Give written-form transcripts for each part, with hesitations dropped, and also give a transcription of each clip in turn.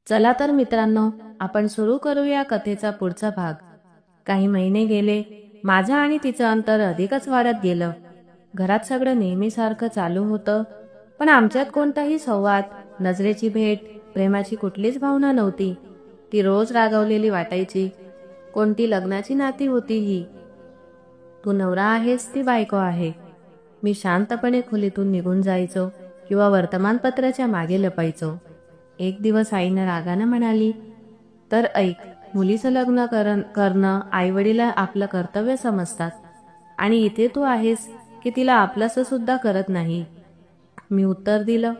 चला तर मित्रांनो, आपण सुरू करूया कथेचा पुढचा भाग. काही महिने गेले. माझं आणि तिचं अंतर अधिकच वाढत गेलं. घरात सगळं नेहमीसारखं चालू होतं, पण आमच्यात कोणताही संवाद, नजरेची भेट, प्रेमाची कुठलीच भावना नव्हती. ती रोज रागावलेली वाटायची. कोणती लग्नाची नाती होती ही? तू नवरा आहेस, ती बायको आहे. मी शांतपणे खोलीतून निघून जायचो किंवा वर्तमानपत्राच्या मागे लपायचो. एक दिवस आईनं रागानं म्हणाली, तर ऐक, मुलीचं लग्न करणं आईवडील आपलं कर्तव्य समजतात आणि इथे तू आहेस की तिला आपलंसं सुद्धा करत नाही. मी उत्तर दिलं,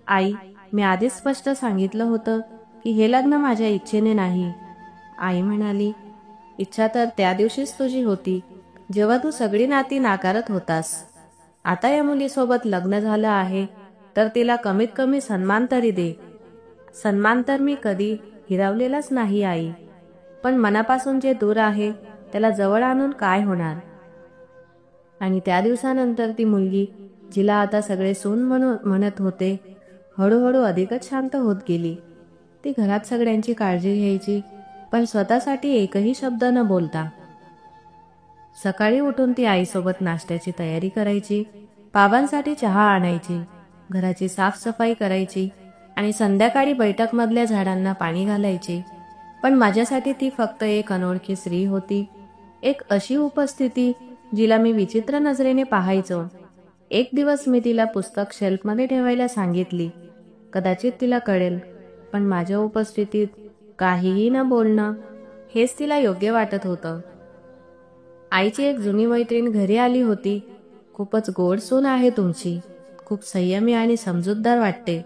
आई, मी आधीच स्पष्ट सांगितलं होतं की हे लग्न माझ्या इच्छेने नाही. आई म्हणाली, इच्छा तर त्या दिवशीच तुझी होती जेव्हा तू सगळी नाती नाकारत होतास. आता या मुलीसोबत लग्न झालं आहे तर तिला कमीत कमी सन्मान तरी दे. सन्मान तर मी कधी हिरावलेलाच नाही आई, पण मनापासून जे दूर आहे त्याला जवळ आणून काय होणार? आणि त्या दिवसानंतर ती मुलगी, जिला आता सगळे सून म्हणत होते, हळूहळू अधिकच शांत होत गेली. ती घरात सगळ्यांची काळजी घ्यायची, पण स्वतःसाठी एकही शब्द न बोलता. सकाळी उठून ती आईसोबत नाश्त्याची तयारी करायची, बाबांसाठी चहा आणायची, घराची साफसफाई करायची आणि संध्याकाळी बैठकमधल्या झाडांना पाणी घालायची. पण माझ्यासाठी ती फक्त एक अनोळखी स्त्री होती, एक अशी उपस्थिती जिला मी विचित्र नजरेने पाहायचो. एक दिवस मी तिला पुस्तक शेल्फमध्ये ठेवायला सांगितली. कदाचित तिला कळेल, पण माझ्या उपस्थितीत काहीही न बोलणं हेच तिला योग्य वाटत होतं. आईची एक जुनी मैत्रीण घरी आली होती. खूपच गोड सून आहे तुमची, खूप संयमी आणि समजूतदार वाटते.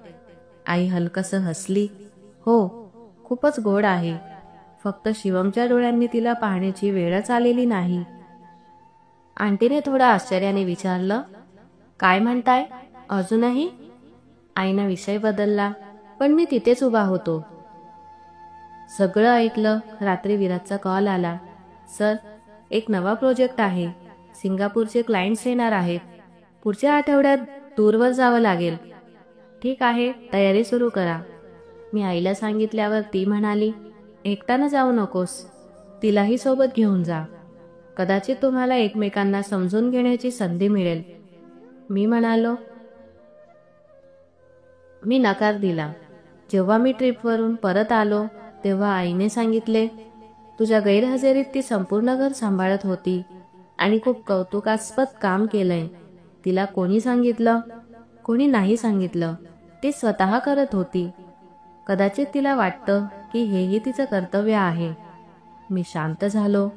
आई हलकसं हसली. हो, खूपच गोड आहे. फक्त शिवमच्या डोळ्यांनी तिला पाहण्याची वेळच आलेली नाही. आंटीने थोडं आश्चर्याने विचारलं, काय म्हणताय अजूनही? आईनं विषय बदलला, पण मी तिथेच उभा होतो. सगळं ऐकलं. रात्री विराजचा कॉल आला. सर, एक नवा प्रोजेक्ट आहे. सिंगापूरचे क्लायंट्स येणार आहेत. पुढच्या आठवड्यात टूरवर जावं लागेल. ठीक आहे, तयारी सुरू करा. मी आईला सांगितल्यावर ती म्हणाली, एकट्यानं जाऊ नकोस, तिलाही सोबत घेऊन जा. कदाचित तुम्हाला एकमेकांना समजून घेण्याची संधी मिळेल. मी म्हणालो. मी नकार दिला. जेव्हा मी ट्रिपवरून परत आलो तेव्हा आईने सांगितले, तुझ्या गैरहजेरीत ती संपूर्ण घर सांभाळत होती आणि खूप कौतुकास्पद काम केलंय. तिला कोणी सांगितलं? कोणी नाही सांगितलं. ती स्वतः करत होती. कदाचित तिला वाटतं की हेही तिचं कर्तव्य आहे. मी शांत झालो.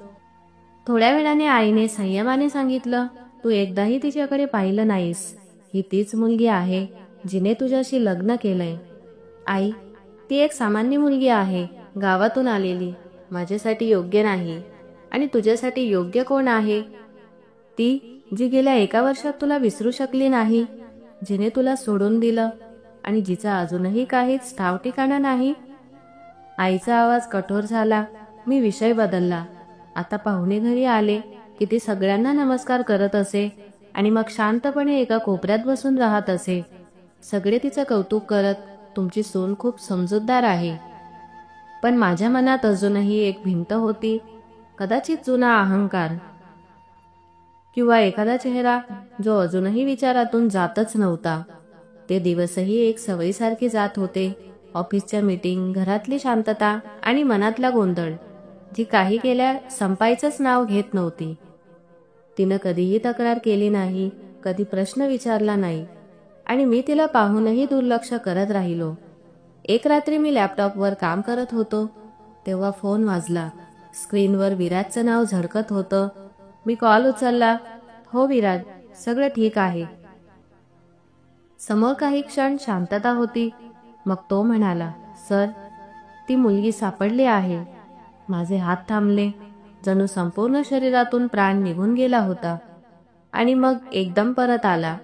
थोड्या वेळाने आईने संयमाने सांगितलं, तू एकदाही तिच्याकडे पाहिलं नाहीस. ही तीच मुलगी आहे जिने तुझ्याशी लग्न केलंय. आई, ती एक सामान्य मुलगी आहे, गावातून आलेली, माझ्यासाठी योग्य नाही. आणि तुझ्यासाठी योग्य कोण आहे? ती जी गेल्या 1 वर्षात तुला विसरू शकली नाही, जिने तुला सोडून दिलं आणि जिचा अजूनही काहीच ठाव ठिकाणा नाही. आईचा आवाज कठोर झाला. मी विषय बदलला. आता पाहुणे घरी आले की ती सगळ्यांना नमस्कार करत असे आणि मग शांतपणे एका कोपऱ्यात बसून राहत असे. सगळे तिचं कौतुक करत, तुमची सून खूप समजूतदार आहे. पण माझ्या मनात अजूनही एक भिंत होती. कदाचित जुना अहंकार किंवा एखादा चेहरा जो अजूनही विचारातून जातच नव्हता. ते दिवसही एक सवयीसारखी जात होते. ऑफिसच्या मीटिंग, घरातली शांतता आणि मनातला गोंधळ, जी काही केल्या संपायचंच नाव घेत नव्हती. तिनं कधीही तक्रार केली नाही, कधी प्रश्न विचारला नाही आणि मी तिला पाहूनही दुर्लक्ष करत राहिलो. एक रात्री मी लॅपटॉपवर काम करत होतो तेव्हा फोन वाजला. स्क्रीनवर विराजचं नाव झळकत होतं. मी कॉल उचलला. हो विराज, सगळं ठीक आहे. समोर काही क्षण शांतता होती. मग तो म्हणाला, सर, ती मुलगी सापडली आहे. माझे हात थांबले. जणू संपूर्ण शरीरातून प्राण निघून गेला होता आणि मग एकदम परत आला.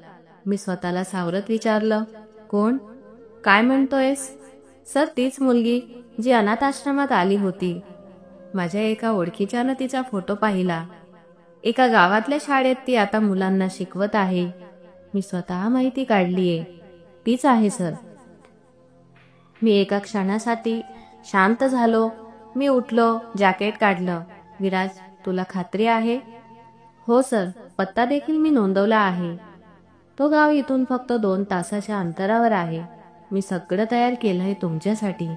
मी स्वतःला सावरत विचारलं, कोण? काय म्हणतोयस? सर, तीच मुलगी जी अनाथ आश्रमात आली होती. माझ्या एका ओळखीच्यानं तिचा फोटो पाहिला. एका गावातल्या शाळेत ती आता मुलांना शिकवत आहे. मी स्वतः माहिती काढलीये. तीच आहे सर. मी एका क्षणासाठी शांत झालो. मी उठलो, जॅकेट काढलं. विराज, तुला खात्री आहे? हो सर, पत्ता देखील मी नोंदवला आहे. तो गाव इथून फक्त 2 तासाच्या अंतरावर आहे. मी सगळं तयार केलंय तुमच्यासाठी.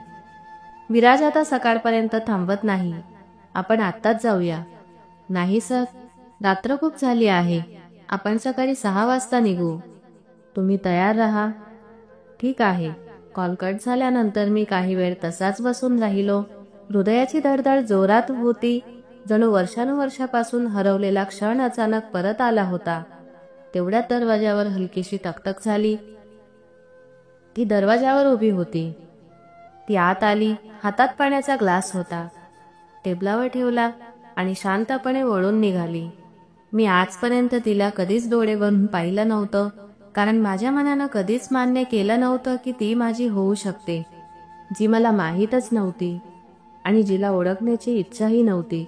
विराज आता सकाळपर्यंत थांबत नाही. आपण आत्ताच जाऊया. नाही सर, रात्र खूप झाली आहे. आपण सकाळी 6 वाजता निघू. तुम्ही तयार राहा. ठीक आहे. कॉल कट झाल्यानंतर मी काही वेळ तसाच बसून राहिलो. हृदयाची धडधड जोरात होती. जणू वर्षानुवर्षापासून हरवलेला क्षण अचानक परत आला होता. तेवढ्यात दरवाजावर हलकीशी टकटक झाली. ती दरवाजावर उभी होती. ती आत आली. हातात पाण्याचा ग्लास होता. टेबलावर ठेवला आणि शांतपणे वळून निघाली. मी आजपर्यंत तिला कधीच डोळे भरून पाहिलं नव्हतं, कारण माझ्या मनानं कधीच मान्य केलं नव्हतं की ती माझी होऊ शकते, जी मला माहीतच नव्हती आणि जिला ओळखण्याची इच्छाही नव्हती.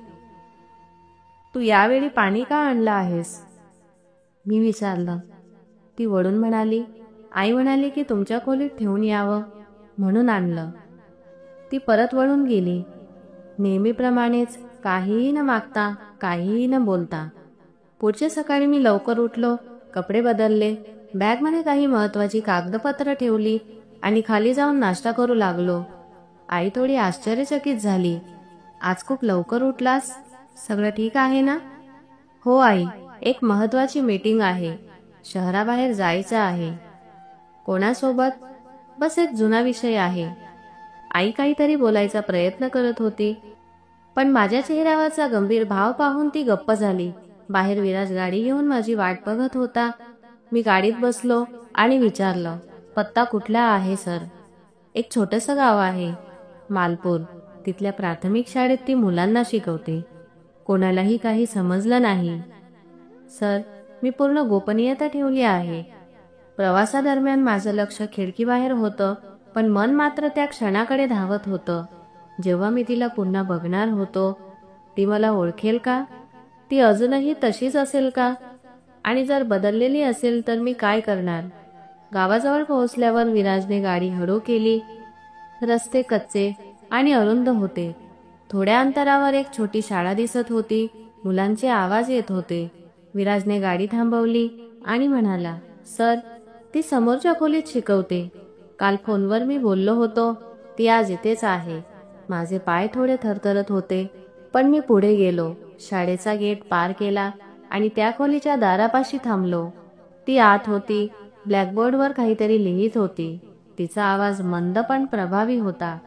तू यावेळी पाणी का आणलं आहेस? मी विचारलं. ती वळून म्हणाली, आई म्हणाली की तुमच्या खोलीत ठेवून यावं, म्हणून आणलं. ती परत वळून गेली. नेहमीप्रमाणेच, काहीही न मागता, काहीही न बोलता. पुढच्या सकाळी मी लवकर उठलो, कपडे बदलले, बॅगमध्ये काही महत्वाची कागदपत्र ठेवली आणि खाली जाऊन नाश्ता करू लागलो. आई थोडी आश्चर्यचकित झाली. आज खूप लवकर उठलास? सगळं ठीक आहे ना? हो आई, एक महत्वाची मीटिंग आहे. शहराबाहेर जायचं आहे. कोणासोबत? बस एक जुना विषय आहे. आई काहीतरी बोलायचा प्रयत्न करत होती, पण माझ्या चेहऱ्यावरचा गंभीर भाव पाहून ती गप्प झाली. बाहेर विराज गाडी घेऊन माझी वाट बघत होता. मी गाडीत बसलो आणि विचारलं, पत्ता कुठला आहे सर? एक छोटंसं गाव आहे, मालपूर. तिथल्या प्राथमिक शाळेत ती मुलांना शिकवते. कोणालाही काही समजलं नाही. सर, मी पूर्ण गोपनीयता ठेवली आहे. प्रवासादरम्यान माझं लक्ष खिडकीबाहेर होतं, पण मन मात्र त्या क्षणाकडे धावत होतं, जेव्हा मी तिला पुन्हा बघणार होतो. ती मला ओळखेल का? ती अजूनही तशीच असेल का? आणि जर बदललेली असेल तर मी काय करणार? गावाजवळ पोहोचल्यावर विराजने गाडी हळू केली. रस्ते कच्चे आणि अरुंद होते. थोड्या अंतरावर एक छोटी शाळा दिसत होती. मुलांचे आवाज येत होते. विराजने गाडी थांबवली आणि म्हणाला, सर, ती समोरच्या खोलीत शिकवते. काल फोनवर मी बोललो होतो. ती आज इथेच आहे. माझे पाय थोडे थरथरत होते, पण मी पुढे गेलो. शाळेचा गेट पार केला आणि त्या खोलीच्या दारापाशी थांबलो. ती आत होती. ब्लॅकबोर्डवर काहीतरी लिहित होती. तिचा आवाज मंद पण प्रभावी होता.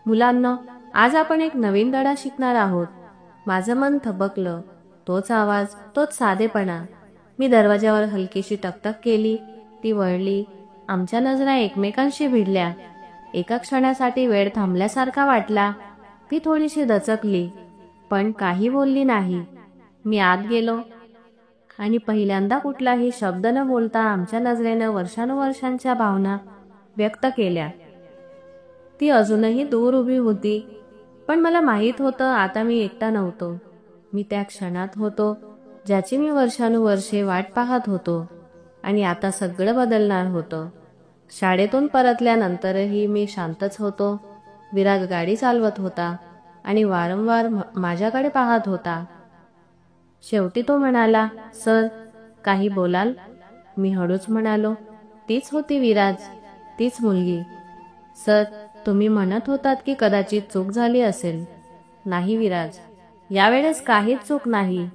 मुलांनो, आज आपण एक नवीन धडा शिकणार आहोत. माझं मन थबकलं. तोच आवाज, तोच साधेपणा. मी दरवाजावर हलकीशी टकटक केली. ती वळली. आमच्या नजरा एकमेकांशी भिडल्या. एका क्षणासाठी वेळ थांबल्यासारखा वाटला. ती थोडीशी दचकली, पण काही बोलली नाही. मी आत गेलो आणि पहिल्यांदा कुठलाही शब्द न बोलता आमच्या नजरेनं वर्षानुवर्षांच्या भावना व्यक्त केल्या. ती अजूनही दूर उभी होती, पण मला माहीत होतं आता मी एकटा नव्हतो. मी त्या क्षणात होतो, ज्याची मी वर्षानुवर्षे वाट पाहत होतो. आणि आता सगळं बदलणार होतं. शाळेतून परतल्यानंतरही मी शांतच होतो. विराज गाडी चालवत होता आणि वारंवार माझ्याकडे पाहत होता. शेवटी तो म्हणाला, सर, काही बोलाल? मी हळूच म्हणालो, तीच होती विराज, तीच मुलगी. सर, तुम्ही म्हणत होतात की कदाचित चूक झाली असेल. नाही विराज, यावेळेस काहीच चूक नाही.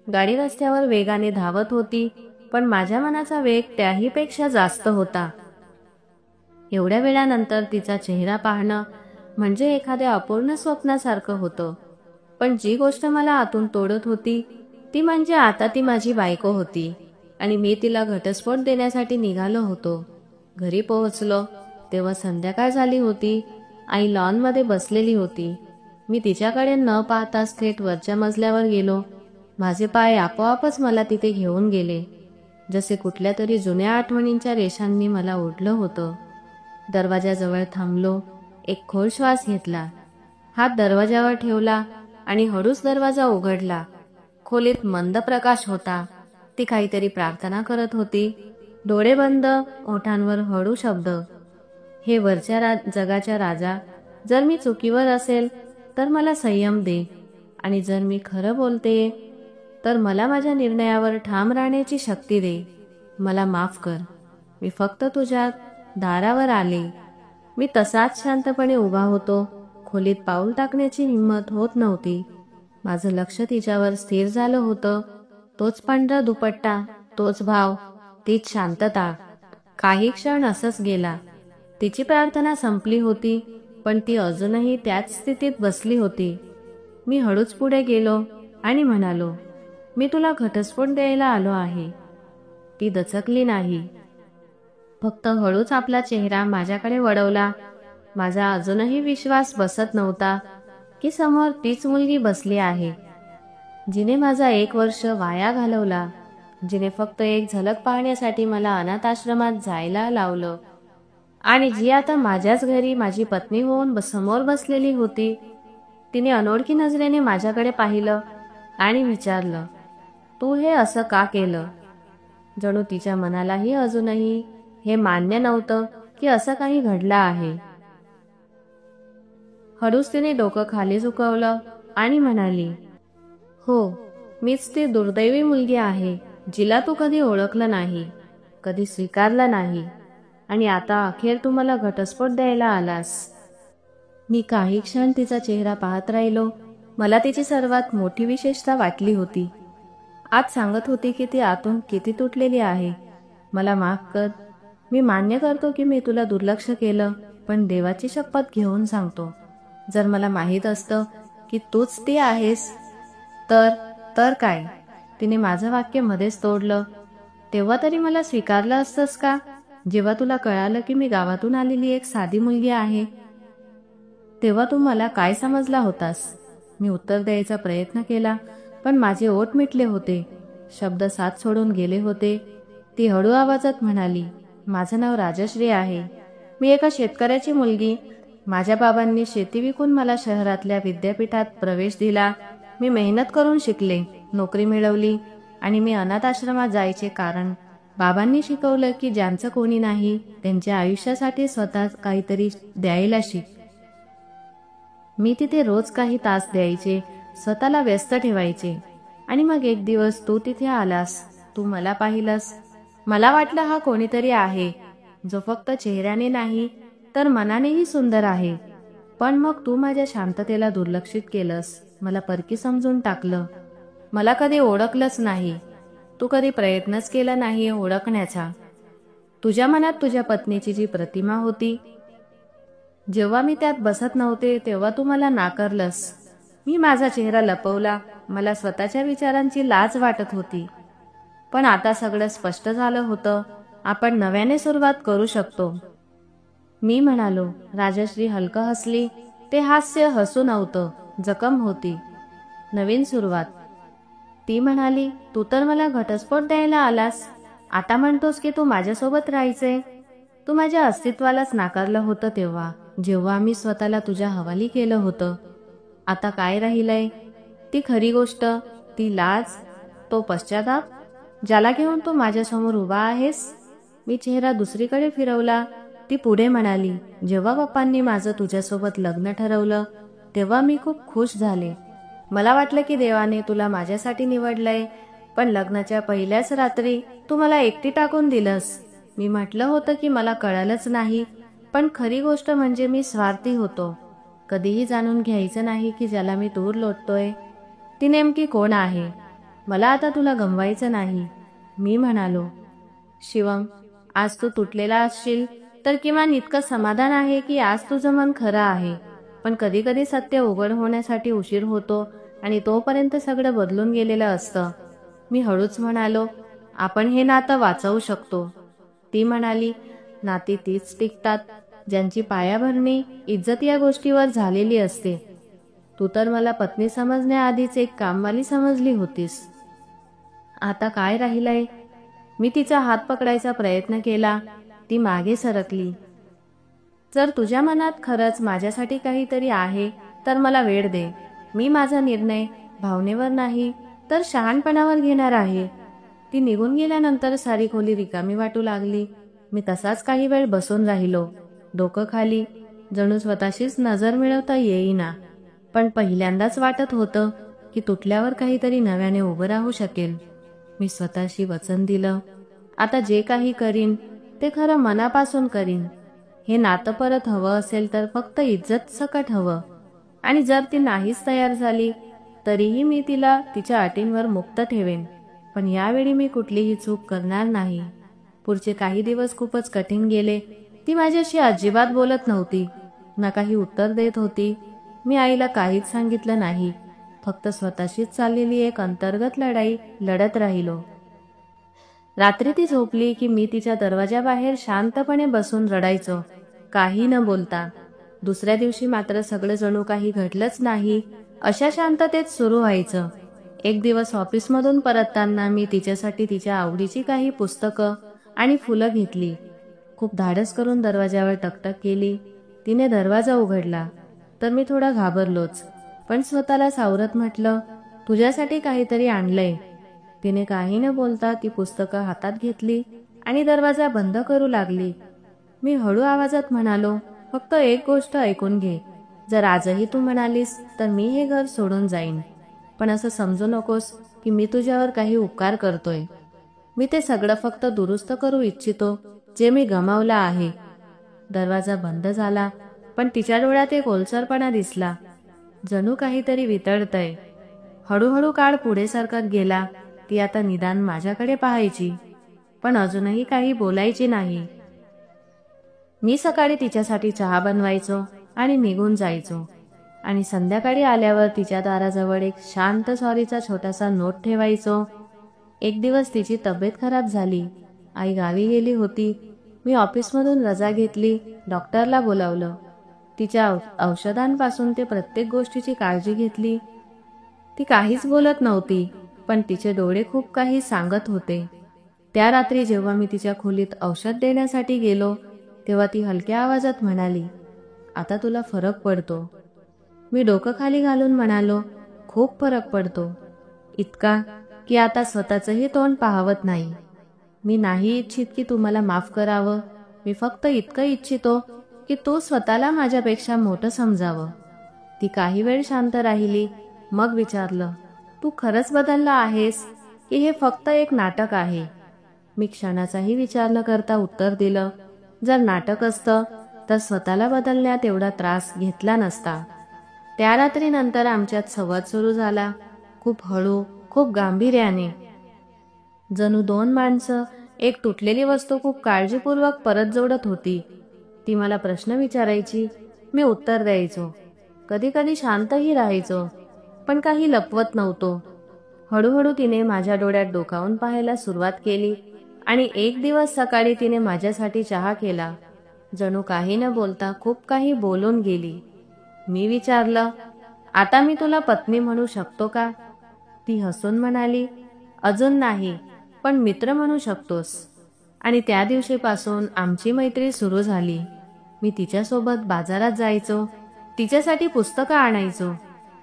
गाडी रस्त्यावर वेगाने धावत होती, पण माझ्या मनाचा वेग त्याहीपेक्षा जास्त होता. एवढ्या वेळानंतर तिचा चेहरा पाहणं म्हणजे एखाद्या अपूर्ण स्वप्नासारखं होतं. पण जी गोष्ट मला आतून तोडत होती ती म्हणजे आता ती माझी बायको होती आणि मी तिला घटस्फोट देण्यासाठी निघालो होतो. घरी पोहोचलो तेव्हा संध्याकाळ झाली होती. आई लॉनमध्ये बसलेली होती. मी तिच्याकडे न पाहताच थेट वरच्या मजल्यावर गेलो. माझे पाय आपोआपच मला तिथे घेऊन गेले, जसे कुठल्या तरी जुन्या आठवणींच्या रेषांनी मला ओढलं होतं. दरवाजाजवळ थांबलो. एक खोल श्वास घेतला. हात दरवाजावर ठेवला आणि हळूच दरवाजा उघडला. खोलीत मंद प्रकाश होता. ती काहीतरी प्रार्थना करत होती. डोळे बंद, ओठांवर हळू शब्द. हे वरच्या जगाच्या राजा, जर मी चुकीवर असेल तर मला संयम दे, आणि जर मी खरं बोलते तर मला माझ्या निर्णयावर ठाम राहण्याची शक्ती दे. मला माफ कर. मी फक्त तुझ्या दारावर आले. मी तसाच शांतपणे उभा होतो. खोलीत पाऊल टाकण्याची हिंमत होत नव्हती. माझं लक्ष तिच्यावर स्थिर झालं होतं. तोच पांढरा दुपट्टा, तोच भाव, तीच शांतता. काही क्षण असंच गेला. तिची प्रार्थना संपली होती, पण ती अजूनही त्याच स्थितीत बसली होती. मी हळूच पुढे गेलो आणि म्हणालो, मी तुला घटस्फोट द्यायला आलो आहे. ती दचकली नाही, फक्त हळूच आपला चेहरा माझ्याकडे वळवला. माझा अजूनही विश्वास बसत नव्हता की समोर तीच मुलगी बसली आहे, जिने माझा 1 वर्ष वाया घालवला, जिने फक्त एक झलक पाहण्यासाठी मला अनाथ आश्रमात जायला लावलं, आणि जी आता माझ्याच घरी माझी पत्नी होऊन समोर बसलेली होती. तिने अनोळखी नजरेने माझ्याकडे पाहिलं आणि विचारलं, तू हे असं का केलं? जणू तिच्या मनालाही अजूनही हे मान्य नव्हतं की असं काही घडलं आहे. हळूच तिने डोकं खाली झुकवलं आणि म्हणाली, हो, मीच ती दुर्दैवी मुलगी आहे, जिला तू कधी ओळखलं नाही, कधी स्वीकारलं नाही, आणि आता अखेर तू मला घटस्फोट द्यायला आलास. मी काही क्षण तिचा चेहरा पाहत राहिलो. मला तिची सर्वात मोठी विशेषता वाटली होती. आज सांगत होती की ती आतून किती तुटलेली आहे. मला माफ कर. मी मान्य करतो की मी तुला दुर्लक्ष केलं, पण देवाची शपथ घेऊन सांगतो, जर मला माहीत असतं की तूच ती आहेस तर काय? तिने माझं वाक्य मध्येच तोडलं. तेव्हा तरी मला स्वीकारलं असतंस का, जेव्हा तुला कळालं की मी गावातून आलेली एक साधी मुलगी आहे? तेव्हा तू मला काय समजला होतास? मी उत्तर द्यायचा प्रयत्न केला, पण माझे ओठ मिटले होते. शब्द साथ सोडून गेले होते. ती हळू आवाजात म्हणाली, माझं नाव राजश्री आहे. मी एका शेतकऱ्याची मुलगी. माझ्या बाबांनी शेती विकून मला शहरातल्या विद्यापीठात प्रवेश दिला. मी मेहनत करून शिकले, नोकरी मिळवली, आणि मी अनाथ आश्रमात जायचे कारण बाबांनी शिकवलं की ज्यांचं कोणी नाही त्यांच्या आयुष्यासाठी स्वतः काहीतरी द्यायला शिक. मी तिथे रोज काही तास द्यायचे, स्वतःला व्यस्त ठेवायचे, आणि मग एक दिवस तू तिथे आलास. तू मला पाहिलंस. मला वाटलं हा कोणीतरी आहे जो फक्त चेहऱ्याने नाही तर मनानेही सुंदर आहे. पण मग तू माझ्या शांततेला दुर्लक्षित केलंस. मला परकी समजून टाकलं. मला कधी ओळखलंच नाही. तू कधी प्रयत्नच केला नाही ओळखण्याचा. तुझ्या मनात तुझ्या पत्नीची जी प्रतिमा होती, जेव्हा मी त्यात बसत नव्हते तेव्हा तू मला नाकारलंस. मी माझा चेहरा लपवला. मला स्वतःच्या विचारांची लाज वाटत होती. पण आता सगळं स्पष्ट झालं होतं. आपण नव्याने सुरुवात करू शकतो. मी म्हणालो. राजश्री हलकं हसली. ते हास्य हसू नव्हतं, जखम होती. नवीन सुरुवात. ती म्हणाली, तू तर मला घटस्फोट द्यायला आलास. आता म्हणतोस की तू माझ्यासोबत राहायचे. तू माझ्या अस्तित्वालाच नाकारलं होतं तेव्हा, जेव्हा मी स्वतःला तुझ्या हवाली केलं होतं. आता काय राहिलंय? ती खरी गोष्ट, ती लाज, तो पश्चाताप, ज्याला घेऊन तू माझ्यासमोर उभा आहेस. मी चेहरा दुसरीकडे फिरवला. ती पुढे म्हणाली, जेव्हा पप्पांनी माझं तुझ्यासोबत लग्न ठरवलं तेव्हा मी खूप खुश झाले. मला वाटलं की देवाने तुला माझ्यासाठी निवडलंय. पण लग्नाच्या पहिल्याच रात्री तू मला एकटी टाकून दिलंस. मी म्हटलं होतं की मला कळालंच नाही, पण खरी गोष्ट म्हणजे मी स्वार्थी होतो. कधीही जाणून घ्यायचं नाही की ज्याला मी दूर लोटतोय ती नेमकी कोण आहे. मला आता तुला गमवायचं नाही. मी म्हणालो, शिवम, आज तू तुटलेला असशील तर किमान इतकं समाधान आहे की आज तुझं मन खरं आहे. पण कधी कधी सत्य उघड होण्यासाठी उशीर होतो, आणि तोपर्यंत सगळं बदलून गेलेलं असतं. मी हळूच म्हणालो, आपण हे नातं वाचवू शकतो. ती म्हणाली, नाती तीच टिकतात ज्यांची पायाभरणी इज्जत या गोष्टीवर झालेली असते. तू तर मला पत्नी समजण्याआधीच एक कामवाली समजली होतीस. आता काय राहिलंय? मी तिचा हात पकडायचा प्रयत्न केला. ती मागे सरकली. जर तुझ्या मनात खरंच माझ्यासाठी काहीतरी आहे तर मला वेळ दे. मी माझा निर्णय भावनेवर नाही तर शहाणपणावर घेणार आहे. ती निघून गेल्यानंतर सारी खोली रिकामी वाटू लागली. मी तसाच काही वेळ बसून राहिलो. डोकं खाली, जणू स्वतःशीच नजर मिळवता येईना. पण पहिल्यांदाच वाटत होतं की तुटल्यावर काहीतरी नव्याने उभं राहू शकेल. मी स्वतःशी वचन दिलं, आता जे काही करीन ते खरं मनापासून करीन. हे नातं परत हवं असेल तर फक्त इज्जत सकट हवं. आणि जर ती नाहीच तयार झाली तरीही मी तिला तिच्या अटींवर मुक्त ठेवेन. पण यावेळी मी कुठलीही चूक करणार नाही. पुढचे काही दिवस खूपच कठीण गेले. ती माझ्याशी अजिबात बोलत नव्हती, ना काही उत्तर देत होती. मी आईला काहीच सांगितलं नाही. फक्त स्वतःशीच चाललेली एक अंतर्गत लढाई लढत राहिलो. रात्री ती झोपली की मी तिच्या दरवाजाबाहेर शांतपणे बसून रडायचो, काही न बोलता. दुसऱ्या दिवशी मात्र सगळं जणू काही घडलंच नाही अशा शांततेत सुरू व्हायचं. एक दिवस ऑफिसमधून परतताना मी तिच्यासाठी तिच्या आवडीची काही पुस्तकं आणि फुलं घेतली. खूप धाडस करून दरवाजावर टकटक केली. तिने दरवाजा उघडला तर मी थोडा घाबरलोच, पण स्वतःला सावरत म्हटलं, तुझ्यासाठी काहीतरी आणलंय. तिने काही न बोलता ती पुस्तकं हातात घेतली आणि दरवाजा बंद करू लागली. मी हळू आवाजात म्हणालो, फक्त एक गोष्ट ऐकून घे. जर आजही तू म्हणालीस तर मी हे घर सोडून जाईन. पण असं समजू नकोस की मी तुझ्यावर काही उपकार करतोय. मी ते सगळं फक्त दुरुस्त करू इच्छितो जे मी गमावलं आहे. दरवाजा बंद झाला, पण तिच्या डोळ्यात एक ओलसरपणा दिसला, जणू काहीतरी वितळतंय. हळूहळू काळ पुढे सरकत गेला. ती आता निदान माझ्याकडे पाहायची, पण अजूनही काही बोलायची नाही. मी सकाळी तिच्यासाठी चहा बनवायचो आणि निघून जायचो. आणि संध्याकाळी आल्यावर तिच्या दाराजवळ एक शांत सॉरीचा छोटासा नोट ठेवायचो. एक दिवस तिची तब्येत खराब झाली. आई गावी गेली होती. मी ऑफिसमधून रजा घेतली, डॉक्टरला बोलावलं. तिच्या औषधांपासून ते प्रत्येक गोष्टीची काळजी घेतली. ती काहीच बोलत नव्हती, पण तिचे डोळे खूप काही सांगत होते. त्या रात्री जेव्हा मी तिच्या खोलीत औषध देण्यासाठी गेलो तेव्हा ती हलक्या आवाजात म्हणाली, आता तुला फरक पडतो. मी डोकं खाली घालून म्हणालो, खूप फरक पडतो. इतका की आता स्वतःचंही तोंड पाहवत नाही. मी नाही इच्छित की तू मला माफ करावं. मी फक्त इतकं इच्छितो की तू स्वतःला माझ्यापेक्षा मोठं समजावं. ती काही वेळ शांत राहिली. मग विचारलं, तू खरंच बदलला आहेस की हे फक्त एक नाटक आहे? मी क्षणाचाही विचार न करता उत्तर दिलं, जर नाटक असतं तर स्वतःला बदलण्यात एवढा त्रास घेतला नसता. त्या रात्रीनंतर आमच्यात संवाद सुरू झाला, खूप हळू, खूप गांभीर्याने. जणू दोन माणसं एक तुटलेली वस्तू खूप काळजीपूर्वक परत जोडत होती. ती मला प्रश्न विचारायची, मी उत्तर द्यायचो. कधी कधी शांतही राहायचो, पण काही लपवत नव्हतो. हळूहळू तिने माझ्या डोळ्यात डोकावून पाहायला सुरुवात केली आणि एक दिवस सकाळी तिने माझ्यासाठी चहा केला. जणू काही न बोलता खूप काही बोलून गेली. मी विचारलं, आता मी तुला पत्नी म्हणू शकतो का? ती हसून म्हणाली, अजून नाही, पण मित्र म्हणू शकतोस. आणि त्या दिवशीपासून आमची मैत्री सुरू झाली. मी तिच्यासोबत बाजारात जायचो, तिच्यासाठी पुस्तकं आणायचो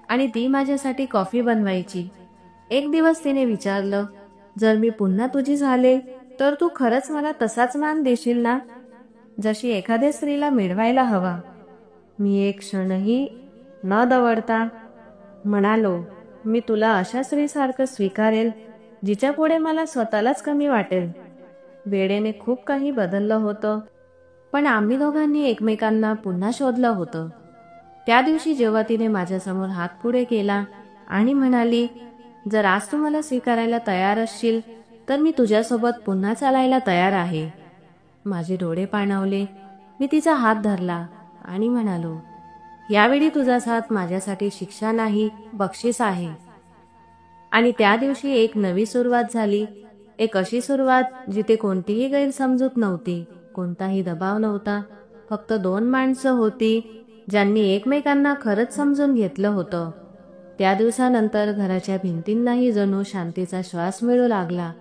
आणि ती माझ्यासाठी कॉफी बनवायची. एक दिवस तिने विचारलं, जर मी पुन्हा तुझी झाले तर तू खरंच मला तसाच मान देशील ना, जशी एखाद्या स्त्रीला मिळवायला हवा? मी एक क्षणही न दवडता म्हणालो, मी तुला अशा स्त्रीसारखं स्वीकारेल जिच्या पुढे मला स्वतःलाच कमी वाटेल. वेळेने खूप काही बदललं होतं, पण आम्ही दोघांनी एकमेकांना पुन्हा शोधलं होतं. त्या दिवशी जेव्हा तिने माझ्यासमोर हात पुढे केला आणि म्हणाली, जर आज तू मला स्वीकारायला तयार असशील तर मी तुझ्यासोबत पुन्हा चालायला तयार आहे. माझे डोळे पाणावले. मी तिचा हात धरला आणि म्हणालो, यावेळी तुझा साथ माझ्यासाठी शिक्षा नाही, बक्षीस आहे. आणि त्या दिवशी एक नवी सुरुवात झाली. एक अशी सुरुवात जिथे कोणतीही गैरसमजूत नव्हती, कोणताही दबाव नव्हता. फक्त दोन माणसं होती ज्यांनी एकमेकांना खरंच समजून घेतलं होतं. त्या दिवसानंतर घराच्या भिंतींनाही जणू शांतीचा श्वास मिळू लागला.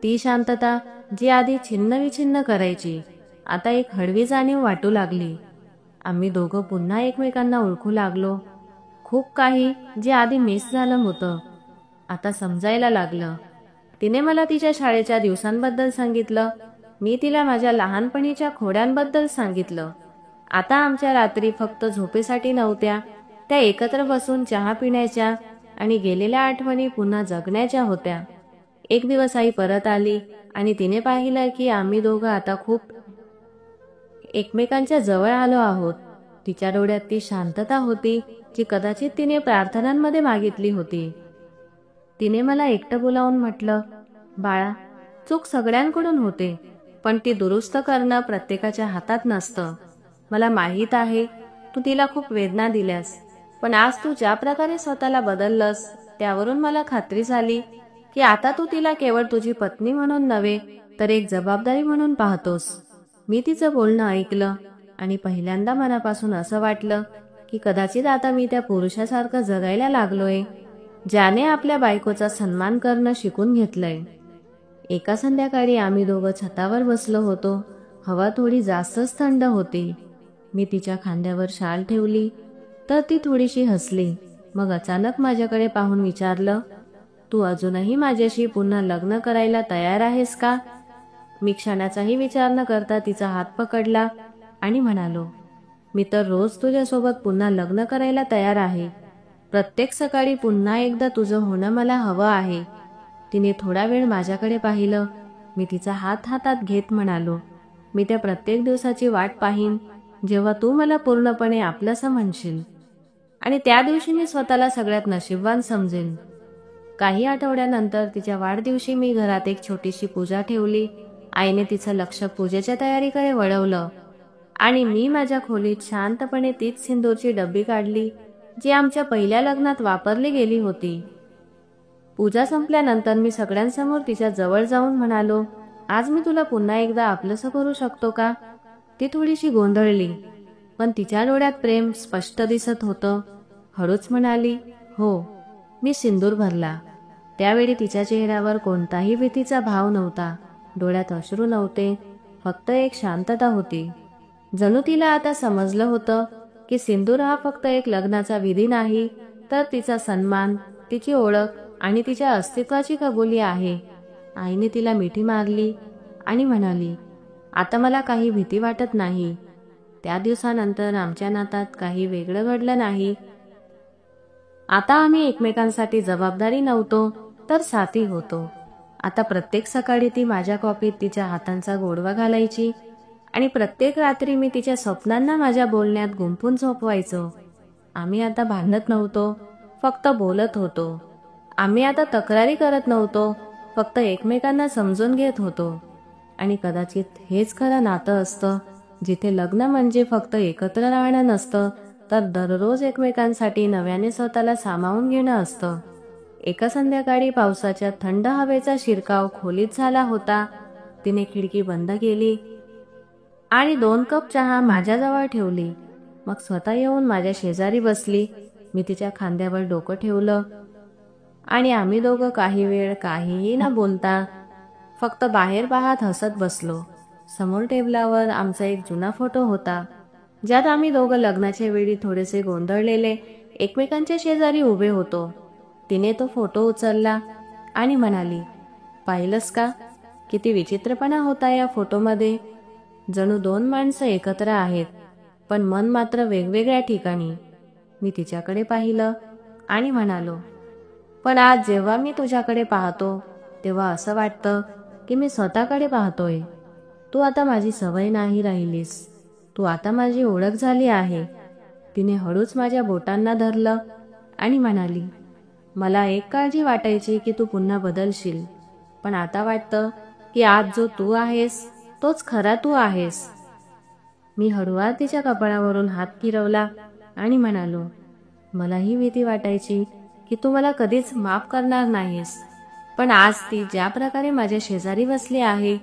ती शांतता जी आधी छिन्नविछिन्न करायची, आता एक हळवी जाणीव वाटू लागली. आम्ही दोघं पुन्हा एकमेकांना ओळखू लागलो. खूप काही जे आधी मिस झालं होतं आता समजायला लागलं. तिने मला तिच्या शाळेच्या दिवसांबद्दल सांगितलं. मी तिला माझ्या लहानपणीच्या खोड्यांबद्दल सांगितलं. आता आमच्या रात्री फक्त झोपेसाठी नव्हत्या, त्या एकत्र बसून चहा पिण्याच्या आणि गेलेल्या आठवणी पुन्हा जगण्याच्या होत्या. एक दिवस आई परत आली आणि तिने पाहिलं की आम्ही दोघं आता खूप एकमेकांच्या जवळ आलो आहोत. तिच्या डोळ्यात ती शांतता होती जी कदाचित तिने प्रार्थनांमध्ये मागितली होती. तिने मला एकटं बोलावून म्हटलं, बाळा, चूक सगळ्यांकडून होते, पण ती दुरुस्त करणं प्रत्येकाच्या हातात नसतं. मला माहीत आहे तू तिला खूप वेदना दिल्यास, पण आज तू ज्या प्रकारे स्वतःला बदललंस त्यावरून मला खात्री झाली की आता तू तिला केवळ तुझी पत्नी म्हणून नव्हे तर एक जबाबदारी म्हणून पाहतोस. मी तिचं बोलणं ऐकलं आणि पहिल्यांदा मनापासून असं वाटलं की कदाचित आता मी त्या पुरुषासारखं जगायला लागलोय ज्याने आपल्या बायकोचा सन्मान करणं शिकून घेतलंय. एका संध्याकाळी आम्ही दोघं छतावर बसलो होतो. हवा थोडी जास्तच थंड होती. मी तिच्या खांद्यावर शाल ठेवली तर ती थोडीशी हसली. मग अचानक माझ्याकडे पाहून विचारलं, तू अजूनही माझ्याशी पुन्हा लग्न करायला तयार आहेस का? मी क्षणाचाही विचार न करता तिचा हात पकडला आणि म्हणालो, मी तर रोज तुझ्यासोबत पुन्हा लग्न करायला तयार आहे. प्रत्येक सकाळी पुन्हा एकदा तुझं होणं मला हवं आहे. तिने थोडा वेळ माझ्याकडे पाहिलं. मी तिचा हात हातात घेत म्हणालो, मी त्या प्रत्येक दिवसाची वाट पाहीन जेव्हा तू मला पूर्णपणे आपलंसं म्हणशील आणि त्या दिवशी मी स्वतःला सगळ्यात नशीबवान समजेन. काही आठवड्यानंतर तिच्या वाढदिवशी मी घरात एक छोटीशी पूजा ठेवली. आईने तिचं लक्ष पूजेच्या तयारीकडे वळवलं आणि मी माझ्या खोलीत शांतपणे तीच सिंदूरची डब्बी काढली जी आमच्या पहिल्या लग्नात वापरली गेली होती. पूजा संपल्यानंतर मी सगळ्यांसमोर तिच्या जवळ जाऊन म्हणालो, आज मी तुला पुन्हा एकदा आपलंसं करू शकतो का? ती थोडीशी गोंधळली, पण तिच्या डोळ्यात प्रेम स्पष्ट दिसत होतं. हळूच म्हणाली, हो. मी सिंदूर भरला. त्यावेळी तिच्या चेहऱ्यावर कोणताही भीतीचा भाव नव्हता, डोळ्यात अश्रू नव्हते, फक्त एक शांतता होती. जणू तिला आता समजलं होतं की सिंदूर हा फक्त एक लग्नाचा विधी नाही, तर तिचा सन्मान, तिची ओळख आणि तिच्या अस्तित्वाची कबुली आहे. आईने तिला मिठी मारली आणि म्हणाली, आता मला काही भीती वाटत नाही. त्या दिवसानंतर आमच्या नातात काही वेगळं घडलं नाही. आता आम्ही एकमेकांसाठी जबाबदारी नव्हतो तर साथी होतो. आता प्रत्येक सकाळी ती माझ्या कॉफीत तिच्या हातांचा गोडवा घालायची आणि प्रत्येक रात्री मी तिच्या स्वप्नांना माझ्या बोलण्यात गुंफून झोपवायचो. आम्ही आता भांडत नव्हतो, फक्त बोलत होतो. आम्ही आता तक्रारी करत नव्हतो, फक्त एकमेकांना समजून घेत होतो. आणि कदाचित हेच खरं नातं असतं, जिथे लग्न म्हणजे फक्त एकत्र राहणं नसतं, तर दररोज एकमेकांसाठी नव्याने स्वतःला सामावून घेणं असतं. एका संध्याकाळी पावसाच्या थंड हवेचा शिरकाव खोलीत झाला होता. तिने खिडकी बंद केली आणि 2 कप चहा माझ्याजवळ ठेवली. मग स्वतः येऊन माझ्या शेजारी बसली. मी तिच्या खांद्यावर डोकं ठेवलं आणि आम्ही दोघं काही वेळ काहीही न बोलता फक्त बाहेर पाहत हसत बसलो. समोर टेबलावर आमचा एक जुना फोटो होता, ज्यात आम्ही दोघं लग्नाच्या वेळी थोडेसे गोंधळलेले एकमेकांच्या शेजारी उभे होतो. तिने तो फोटो उचलला आणि म्हणाली, पाहिलंस का, किती विचित्रपणा होता या फोटोमध्ये. जणू 2 माणसं एकत्र आहेत, पण मन मात्र वेगवेगळ्या ठिकाणी. मी तिच्याकडे पाहिलं आणि म्हणालो, पण आज जेव्हा मी तुझ्याकडे पाहतो तेव्हा असं वाटतं की मी स्वतःकडे पाहतोय. तू आता माझी सवय नाही राहिलीस, तू आता माझी ओळख झाली आहे. तिने हळूच माझ्या बोटांना धरलं आणि म्हणाली, मला एक काळजी वाटायची की तू पुन्हा बदलशील, पण आता वाटतं की आज जो तू आहेस तोच खरा तू आहेस. मी हळूवार तिच्या कपाळावरून हात फिरवला आणि म्हणालो, मलाही भीती वाटायची की तू मला कधीच माफ करणार नाहीस, पण आज ती ज्या प्रकारे माझ्या शेजारी बसली आहे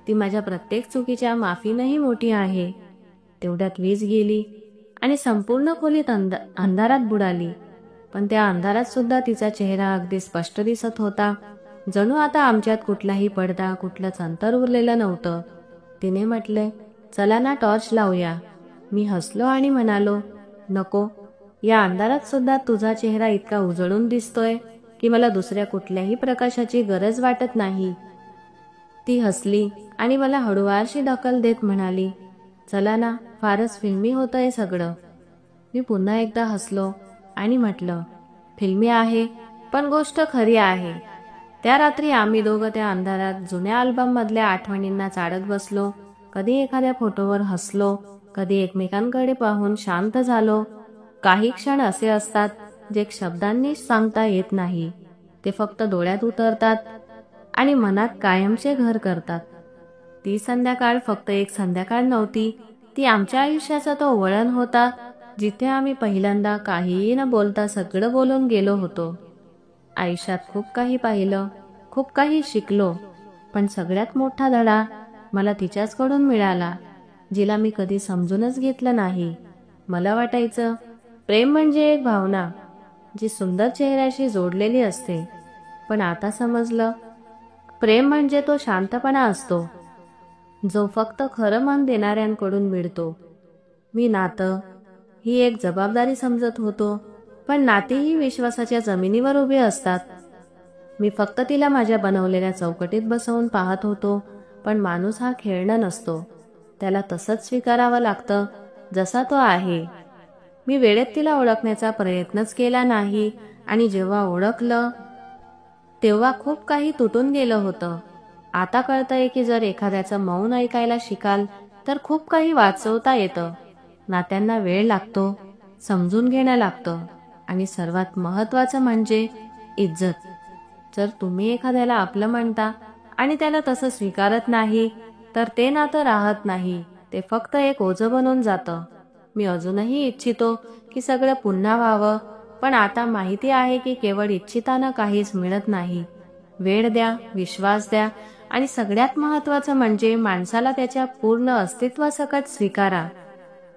ती माझ्या प्रत्येक चुकीच्या माफीनंही मोठी आहे. तेवढ्यात वीज गेली आणि संपूर्ण खोलीत अंधारात बुडाली, पण त्या अंधारात सुद्धा तिचा चेहरा अगदी स्पष्ट दिसत होता. जणू आता आमच्यात कुठलाही पडदा, कुठलंच अंतर उरलेलं नव्हतं. तिने म्हटले, चला ना टॉर्च लावूया. मी हसलो आणि म्हणालो, नको, या अंधारात सुद्धा तुझा चेहरा इतका उजळून दिसतोय की मला दुसऱ्या कुठल्याही प्रकाशाची गरज वाटत नाही. ती हसली आणि मला हळूवारशी ढकल देत म्हणाली, चला ना, फारच फिल्मी होतंय सगळं. मी पुन्हा एकदा हसलो आणि म्हटलं, फिल्मी आहे पण गोष्ट खरी आहे. त्या रात्री आम्ही दोघं त्या अंधारात जुन्या अल्बम मधल्या आठवणींना चाळत बसलो. कधी एखाद्या फोटोवर हसलो, कधी एकमेकांकडे पाहून शांत झालो. काही क्षण असे असतात जे शब्दांनी सांगता येत नाही, ते फक्त डोळ्यात उतरतात आणि मनात कायमचे घर करतात. ती संध्याकाळ फक्त एक संध्याकाळ नव्हती, ती आमच्या आयुष्याचा तो वळण होता जिथे आम्ही पहिल्यांदा काहीही न बोलता सगळं बोलून गेलो होतो. आयुष्यात खूप काही पाहिलं, खूप काही शिकलो, पण सगळ्यात मोठा धडा मला तिच्याचकडून मिळाला, जिला मी कधी समजूनच घेतलं नाही. मला वाटायचं प्रेम म्हणजे एक भावना जी सुंदर चेहऱ्याशी जोडलेली असते, पण आता समजलं प्रेम म्हणजे तो शांतपणा असतो जो फक्त खरं मन देणाऱ्यांकडून मिळतो. मी नातं ही एक जबाबदारी समजत होतो, पण नातीही विश्वासाच्या जमिनीवर उभी असतात. मी फक्त तिला माझ्या बनवलेल्या चौकटीत बसवून पाहत होतो, पण माणूस हा खेळणं नसतो. त्याला तसंच स्वीकारावं लागतं जसा तो आहे. मी वेळेत तिला ओळखण्याचा प्रयत्नच केला नाही आणि जेव्हा ओळखलं तेव्हा खूप काही तुटून गेलं होतं. आता कळतंय की जर एखाद्याचं मौन ऐकायला शिकाल तर खूप काही वाचवता येतं. नात्यांना वेळ लागतो, समजून घेणं लागतं आणि सर्वात महत्त्वाचं म्हणजे इज्जत. जर तुम्ही एखाद्याला आपलं म्हणता आणि त्याला तसं स्वीकारत नाही तर ते नातं राहत नाही, ते फक्त एक ओझं बनून जातं. मी अजूनही इच्छितो की सगळं पुन्हा व्हावं, पण आता माहिती आहे की केवळ इच्छितानं काहीच मिळत नाही. वेळ द्या, विश्वास द्या आणि सगळ्यात महत्त्वाचं म्हणजे माणसाला त्याच्या पूर्ण अस्तित्वासकट स्वीकारा.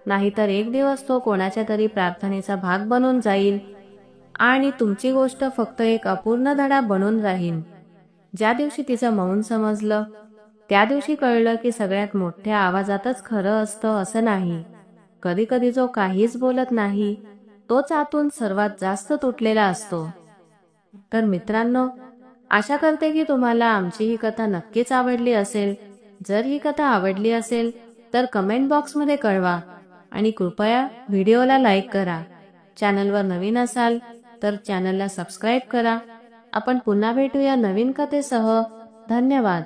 नाहीतर एक दिवस तो कोणाच्या तरी प्रार्थनेचा भाग बनून जाईल आणि तुमची गोष्ट फक्त एक अपूर्ण धडा बनून राहील. ज्या दिवशी तिचं मौन समजलं त्या दिवशी कळलं की सगळ्यात मोठ्या आवाजातच खरं असतं असं नाही. कधी कधी जो काहीच बोलत नाही तोच आतून सर्वात जास्त तुटलेला असतो. तर मित्रांनो, आशा करते की तुम्हाला आमची ही कथा नक्कीच आवडली असेल. जर ही कथा आवडली असेल तर कमेंट बॉक्समध्ये कळवा आणि कृपया व्हिडिओला लाईक करा. चॅनलवर नवीन असाल तर चॅनलला सबस्क्राईब करा. आपण पुन्हा भेटूया नवीन कथेसह. धन्यवाद.